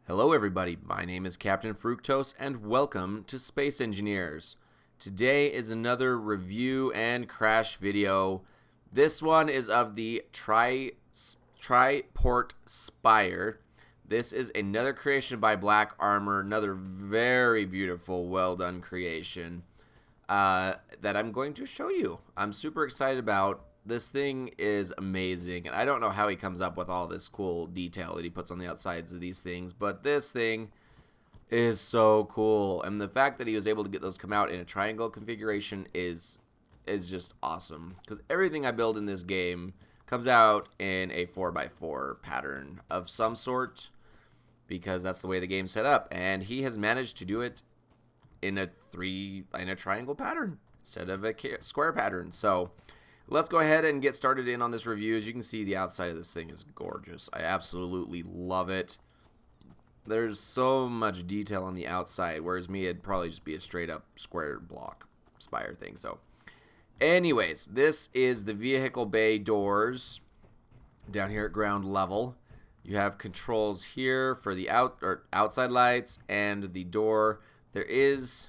Hello everybody, my name is Captain Fructose and welcome to Space Engineers. Today is another review and crash video. This one is of the Triport Spire. This is another creation by Black Armor, another very beautiful, well done creation that I'm going to show you. I'm super excited about. This thing is amazing, and I don't know how he comes up with all this cool detail that he puts on the outsides of these things, but this thing is so cool, and the fact that he was able to get those come out in a triangle configuration is just awesome, because everything I build in this game comes out in a 4x4 pattern of some sort, because that's the way the game's set up, and he has managed to do it in a triangle pattern instead of a square pattern. So let's go ahead and get started in on this review. As you can see, the outside of this thing is gorgeous. I absolutely love it. There's so much detail on the outside, whereas me, it'd probably just be a straight up square block spire thing. So anyways, this is the vehicle bay doors down here at ground level. You have controls here for the outside lights and the door. There is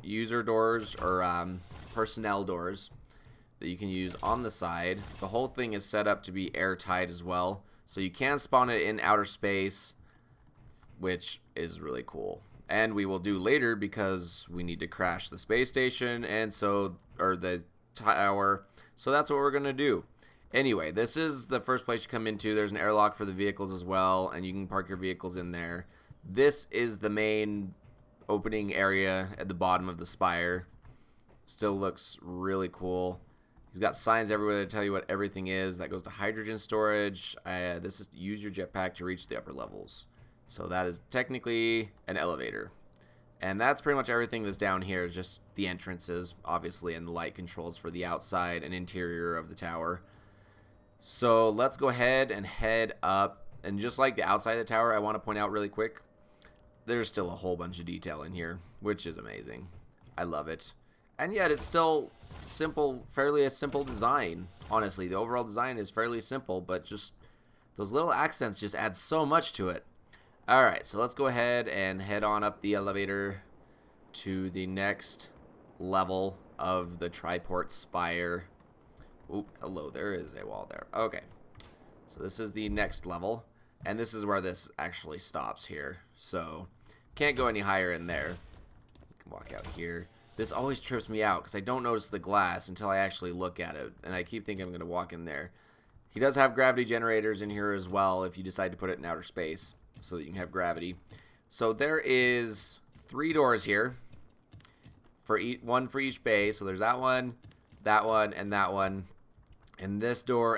user doors or personnel doors that you can use on the side. The whole thing is set up to be airtight as well, so you can spawn it in outer space, which is really cool. And we will do later because we need to crash the space station or the tower. So that's what we're gonna do. Anyway, this is the first place you come into. There's an airlock for the vehicles as well, and you can park your vehicles in there. This is the main opening area at the bottom of the spire. Still looks really cool. He's got signs everywhere to tell you what everything is. That goes to hydrogen storage. This is use your jetpack to reach the upper levels. So that is technically an elevator. And that's pretty much everything that's down here. Just the entrances, obviously, and the light controls for the outside and interior of the tower. So let's go ahead and head up. And just like the outside of the tower, I want to point out really quick, there's still a whole bunch of detail in here, which is amazing. I love it. And yet it's still simple, fairly a simple design. Honestly, the overall design is fairly simple, but just those little accents just add so much to it. Alright, so let's go ahead and head on up the elevator to the next level of the Triport Spire. Oop, hello, there is a wall there. Okay, so this is the next level, and this is where this actually stops here. So, can't go any higher in there. You can walk out here. This always trips me out because I don't notice the glass until I actually look at it, and I keep thinking I'm going to walk in there. He does have gravity generators in here as well if you decide to put it in outer space so that you can have gravity. So there is 3 doors here, one for each bay. So there's that one, and that one. And this door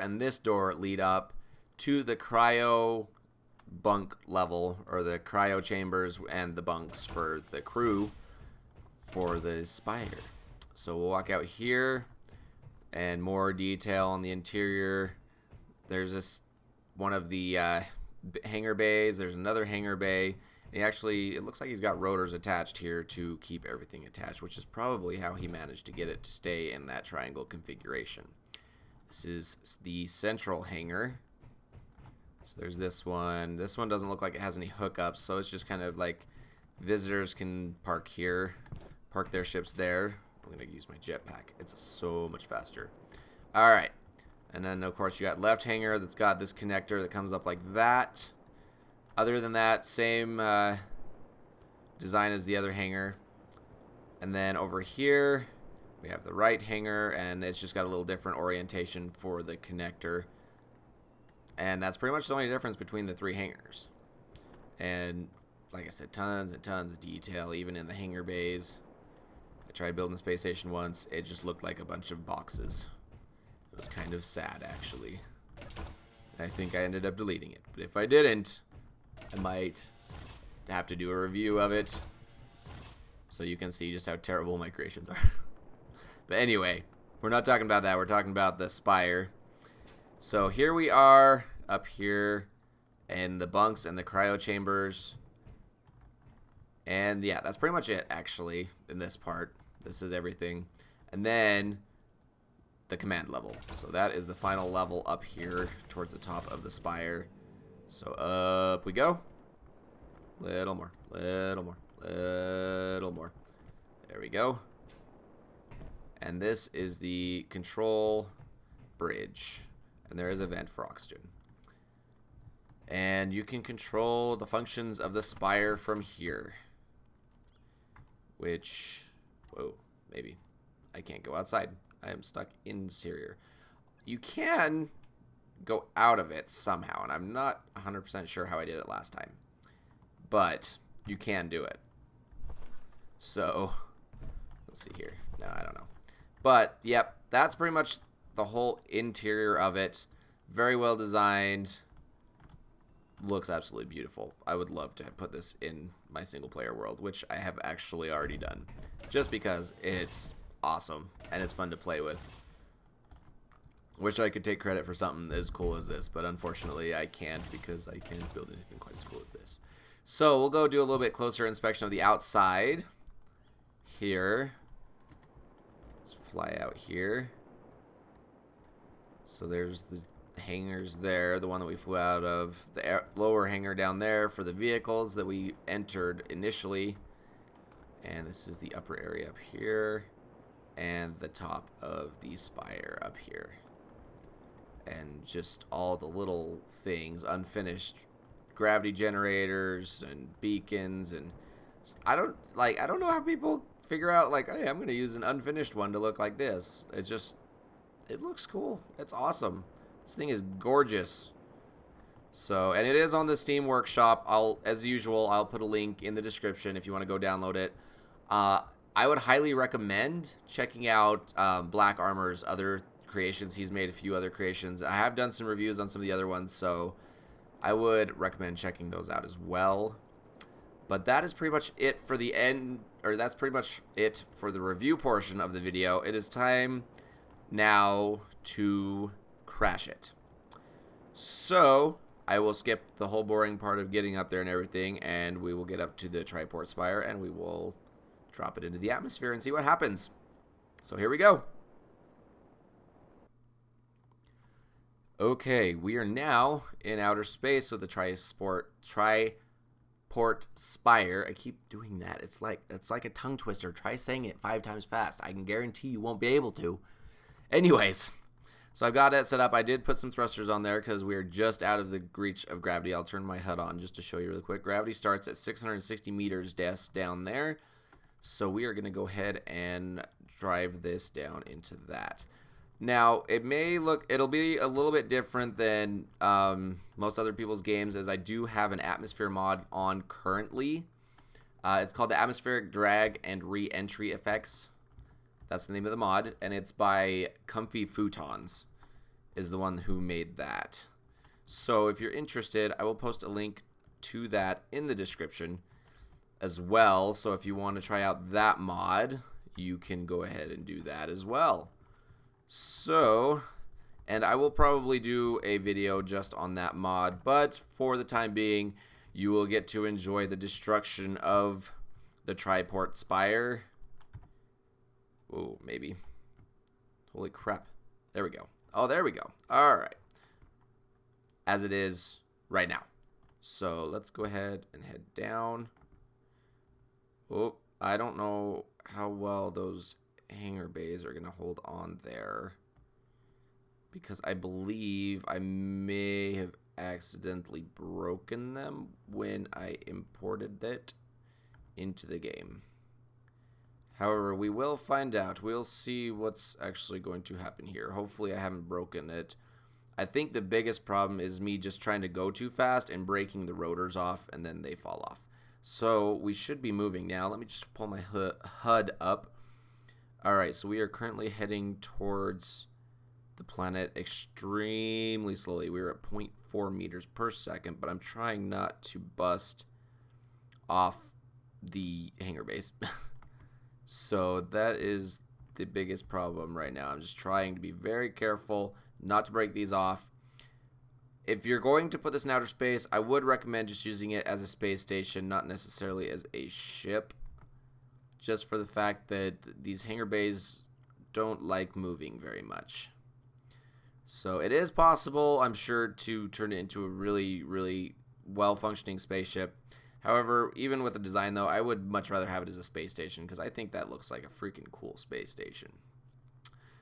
lead up to the cryo bunk level, or the cryo chambers and the bunks for the crew for the spire. So we'll walk out here, and more detail on the interior. There's this one of the hangar bays. There's another hangar bay. And it looks like he's got rotors attached here to keep everything attached, which is probably how he managed to get it to stay in that triangle configuration. This is the central hangar. So there's this one. This one doesn't look like it has any hookups, so it's just kind of like visitors can park here, park their ships there. I'm going to use my jetpack. It's so much faster. Alright. And then, of course, you got left hangar that's got this connector that comes up like that. Other than that, same design as the other hangar. And then over here, we have the right hangar, and it's just got a little different orientation for the connector. And that's pretty much the only difference between the 3 hangars. And like I said, tons and tons of detail, even in the hangar bays. I tried building the space station once. It just looked like a bunch of boxes. It was kind of sad, actually. I think I ended up deleting it. But if I didn't, I might have to do a review of it so you can see just how terrible my creations are. But anyway, we're not talking about that. We're talking about the spire. So here we are up here in the bunks and the cryo chambers. And yeah, that's pretty much it, actually, in this part. This is everything. And then the command level. So that is the final level up here towards the top of the spire. So up we go. Little more. Little more. Little more. There we go. And this is the control bridge. And there is a vent for oxygen. And you can control the functions of the spire from here. Which, whoa, maybe. I can't go outside. I am stuck interior. You can go out of it somehow, and I'm not 100% sure how I did it last time. But you can do it. So, let's see here. No, I don't know. But, yep, that's pretty much the whole interior of it. Very well designed. Looks absolutely beautiful. I would love to put this in my single player world, which I have actually already done. Just because it's awesome and it's fun to play with. Wish I could take credit for something as cool as this, but unfortunately I can't because I can't build anything quite as cool as this. So we'll go do a little bit closer inspection of the outside. Here. Let's fly out here. So there's the hangars there, the one that we flew out of, the lower hangar down there for the vehicles that we entered initially, and this is the upper area up here, and the top of the spire up here, and just all the little things, unfinished gravity generators and beacons, and I don't know how people figure out like, hey, I'm gonna use an unfinished one to look like this. It looks cool. It's awesome. This thing is gorgeous. So, and it is on the Steam Workshop. As usual, I'll put a link in the description if you want to go download it. I would highly recommend checking out Black Armor's other creations. He's made a few other creations. I have done some reviews on some of the other ones, so I would recommend checking those out as well. But that is pretty much it for the end, or that's pretty much it for the review portion of the video. It is time now to crash it. So I will skip the whole boring part of getting up there and everything, and we will get up to the Triport Spire and we will drop it into the atmosphere and see what happens. So here we go. Okay, we are now in outer space with the Triport Spire. I keep doing that. It's like a tongue twister. Try saying it 5 times fast. I can guarantee you won't be able to. Anyways, so I've got it set up. I did put some thrusters on there because we are just out of the reach of gravity. I'll turn my HUD on just to show you really quick. Gravity starts at 660 meters down there. So we are going to go ahead and drive this down into that. Now, it'll be a little bit different than most other people's games, as I do have an atmosphere mod on currently. It's called the Atmospheric Drag and Re-Entry Effects. That's the name of the mod, and it's by Comfy Futons, is the one who made that. So if you're interested, I will post a link to that in the description as well. So if you want to try out that mod, you can go ahead and do that as well. So, and I will probably do a video just on that mod, but for the time being, you will get to enjoy the destruction of the Triport Spire. Oh, maybe. Holy crap. There we go. Oh, there we go. All right. As it is right now. So let's go ahead and head down. Oh, I don't know how well those hangar bays are going to hold on there, because I believe I may have accidentally broken them when I imported it into the game. However, we will find out. We'll see what's actually going to happen here. Hopefully I haven't broken it. I think the biggest problem is me just trying to go too fast and breaking the rotors off, and then they fall off. So we should be moving now. Let me just pull my HUD up. Alright, so we are currently heading towards the planet extremely slowly. We're at 0.4 meters per second, but I'm trying not to bust off the hangar base. So that is the biggest problem right now. I'm just trying to be very careful not to break these off. If you're going to put this in outer space, I would recommend just using it as a space station, not necessarily as a ship. Just for the fact that these hangar bays don't like moving very much. So it is possible, I'm sure, to turn it into a really, really well-functioning spaceship. However, even with the design, though, I would much rather have it as a space station because I think that looks like a freaking cool space station.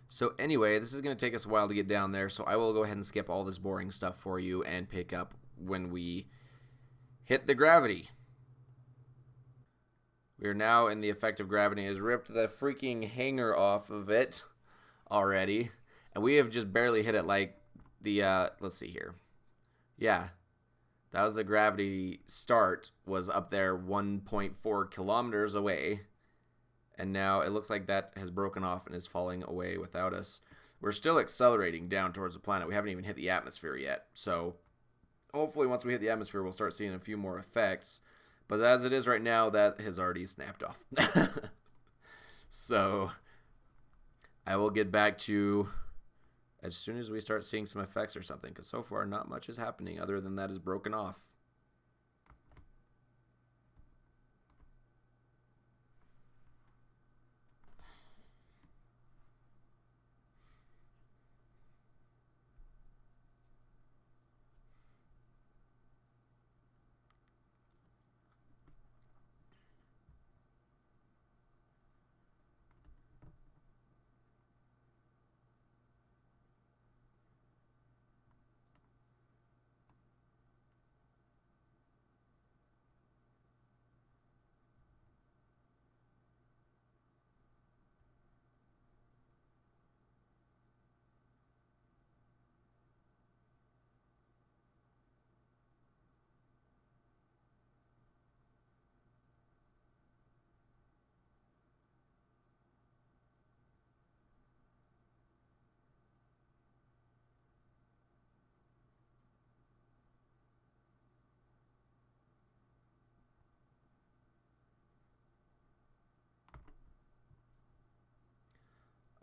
So anyway, this is going to take us a while to get down there, so I will go ahead and skip all this boring stuff for you and pick up when we hit the gravity. We are now in the effective gravity. It has ripped the freaking hanger off of it already, and we have just barely hit it like the, let's see here. Yeah, that was the gravity start, was up there 1.4 kilometers away. And now it looks like that has broken off and is falling away without us. We're still accelerating down towards the planet. We haven't even hit the atmosphere yet. So hopefully once we hit the atmosphere, we'll start seeing a few more effects. But as it is right now, that has already snapped off. So I will get back to as soon as we start seeing some effects or something. Because so far, not much is happening other than that is broken off.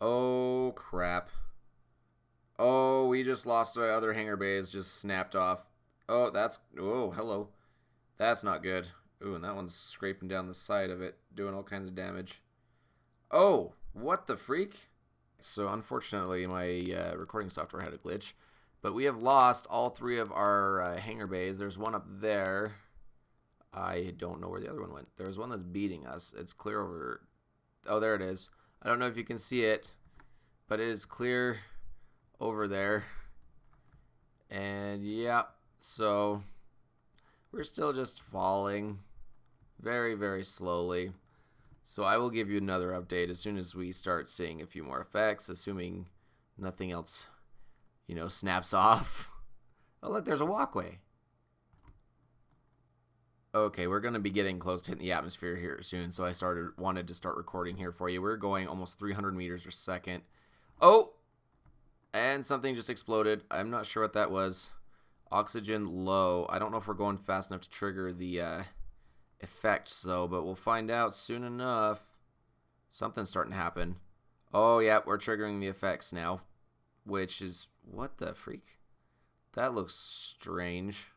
Oh, crap. Oh, we just lost our other hangar bays, just snapped off. Oh, that's... Oh, hello. That's not good. Ooh, and that one's scraping down the side of it, doing all kinds of damage. Oh, what the freak? So, unfortunately, my recording software had a glitch. But we have lost all three of our hangar bays. There's one up there. I don't know where the other one went. There's one that's beating us. It's clear over... Oh, there it is. I don't know if you can see it, but it is clear over there. And yeah, so we're still just falling very, very slowly. So I will give you another update as soon as we start seeing a few more effects, assuming nothing else, snaps off. Oh, look, there's a walkway. Okay, we're going to be getting close to hitting the atmosphere here soon, so I wanted to start recording here for you. We're going almost 300 meters per second. Oh! And something just exploded. I'm not sure what that was. Oxygen low. I don't know if we're going fast enough to trigger the effects, though, but we'll find out soon enough. Something's starting to happen. Oh, yeah, we're triggering the effects now, which is... What the freak? That looks strange.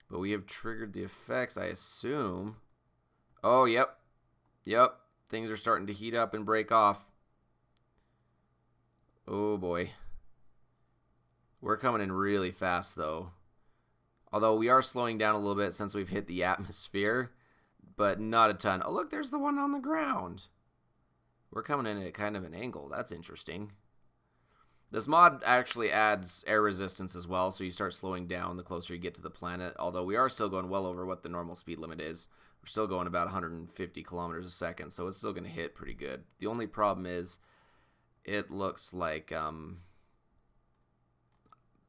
But we have triggered the effects, I assume. Oh, yep. Yep. Things are starting to heat up and break off. Oh, boy. We're coming in really fast, though. Although we are slowing down a little bit since we've hit the atmosphere. But not a ton. Oh, look, there's the one on the ground. We're coming in at kind of an angle. That's interesting. This mod actually adds air resistance as well, so you start slowing down the closer you get to the planet, although we are still going well over what the normal speed limit is. We're still going about 150 kilometers a second, so it's still going to hit pretty good. The only problem is it looks like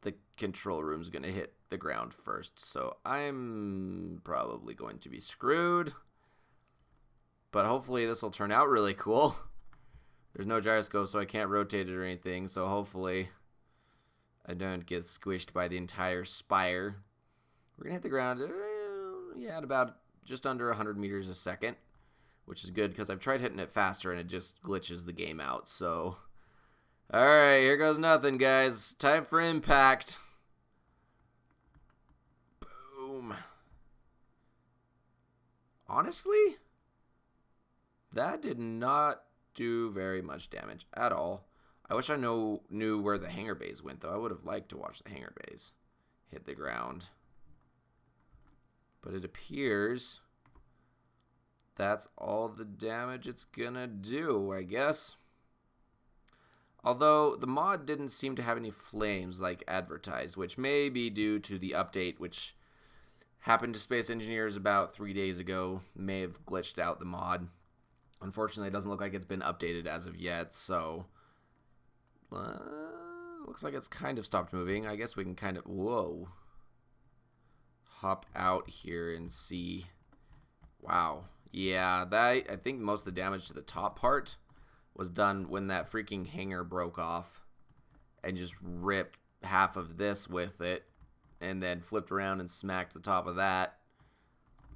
the control room's going to hit the ground first, so I'm probably going to be screwed. But hopefully this will turn out really cool. There's no gyroscope, so I can't rotate it or anything, so hopefully I don't get squished by the entire spire. We're going to hit the ground, at about just under 100 meters a second, which is good because I've tried hitting it faster and it just glitches the game out, so... Alright, here goes nothing, guys. Time for impact. Boom. Honestly, that did not do very much damage at all. I wish I knew where the hangar bays went, though. I would have liked to watch the hangar bays hit the ground. But it appears that's all the damage it's gonna do, I guess. Although the mod didn't seem to have any flames like advertised, which may be due to the update, which happened to Space Engineers about 3 days ago. May have glitched out the mod. Unfortunately, it doesn't look like it's been updated as of yet, so looks like it's kind of stopped moving. I guess we can kind of, whoa, hop out here and see. Wow. Yeah, I think most of the damage to the top part was done when that freaking hanger broke off and just ripped half of this with it and then flipped around and smacked the top of that.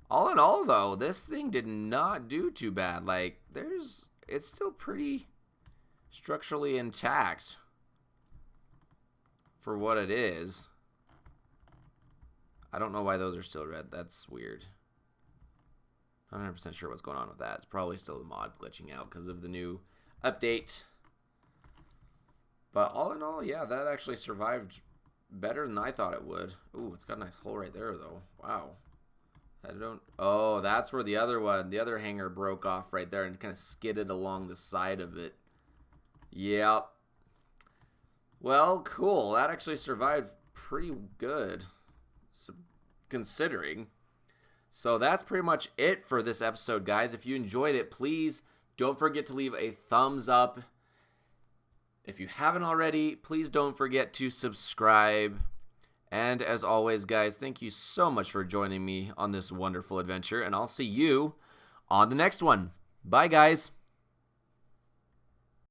All in all, though, this thing did not do too bad. Like, it's still pretty structurally intact for what it is. I don't know why those are still red. That's weird. I'm not 100% sure what's going on with that. It's probably still the mod glitching out because of the new update. But all in all, yeah, that actually survived better than I thought it would. Ooh, it's got a nice hole right there, though. Wow. Oh, that's where the other hanger broke off right there and kind of skidded along the side of it. Yep. Well, cool. That actually survived pretty good, considering. So that's pretty much it for this episode, guys. If you enjoyed it, please don't forget to leave a thumbs up. If you haven't already, please don't forget to subscribe. And as always, guys, thank you so much for joining me on this wonderful adventure, and I'll see you on the next one. Bye, guys.